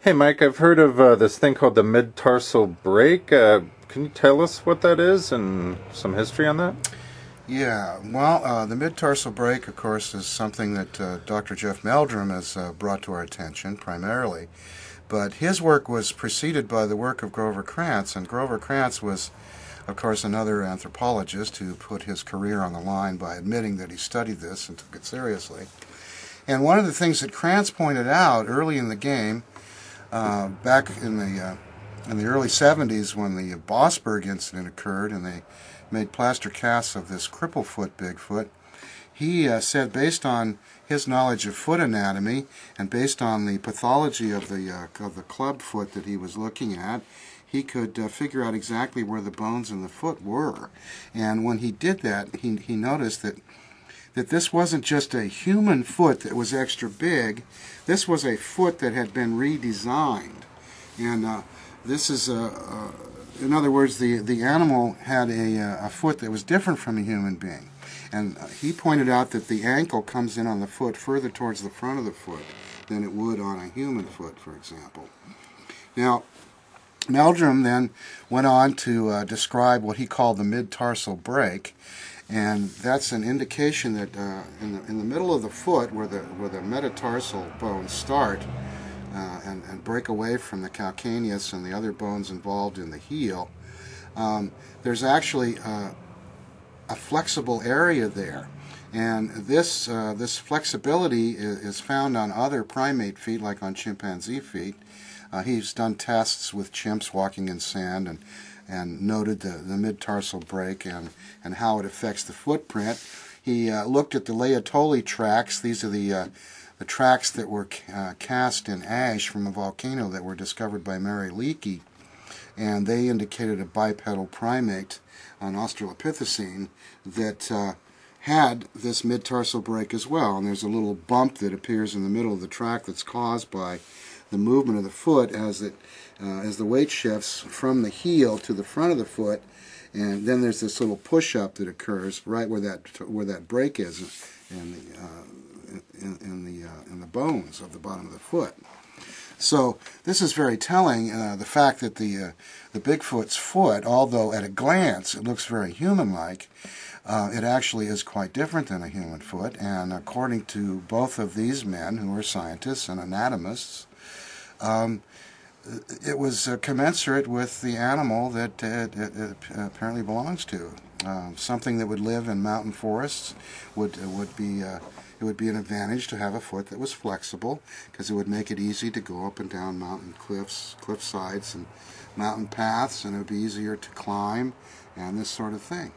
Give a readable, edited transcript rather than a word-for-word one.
Hey Mike, I've heard of this thing called the mid-tarsal break. Can you tell us what that is and some history on that? Yeah, well, the mid-tarsal break, of course, is something that Dr. Jeff Meldrum has brought to our attention primarily. But his work was preceded by the work of Grover Krantz, and Grover Krantz was, of course, another anthropologist who put his career on the line by admitting that he studied this and took it seriously. And one of the things that Krantz pointed out early in the game, back in the early 70s when the Bossberg incident occurred and they made plaster casts of this cripplefoot Bigfoot, he said based on his knowledge of foot anatomy and based on the pathology of the club foot that he was looking at, he could figure out exactly where the bones in the foot were. And when he did that, he noticed that this wasn't just a human foot that was extra big. This was a foot that had been redesigned. And this is, in other words, the animal had a foot that was different from a human being. And he pointed out that the ankle comes in on the foot further towards the front of the foot than it would on a human foot, for example. Now, Meldrum then went on to describe what he called the mid-tarsal break, and that's an indication that in the middle of the foot, where the metatarsal bones start and break away from the calcaneus and the other bones involved in the heel, there's actually a flexible area there, and this flexibility is found on other primate feet, like on chimpanzee feet. He's done tests with chimps walking in sand and noted the mid-tarsal break and how it affects the footprint. He looked at the Laetoli tracks. These are the tracks that were cast in ash from a volcano that were discovered by Mary Leakey, and they indicated a bipedal primate, an Australopithecine, that had this mid-tarsal break as well. And there's a little bump that appears in the middle of the track that's caused by the movement of the foot as the weight shifts from the heel to the front of the foot, and then there's this little push-up that occurs right where that break is in the bones of the bottom of the foot. So this is very telling. The fact that the Bigfoot's foot, although at a glance it looks very human-like, it actually is quite different than a human foot. And according to both of these men, who are scientists and anatomists, it was commensurate with the animal that it apparently belongs to. Something that would live in mountain forests would be it would be an advantage to have a foot that was flexible, because it would make it easy to go up and down mountain cliff sides and mountain paths, and it would be easier to climb and this sort of thing.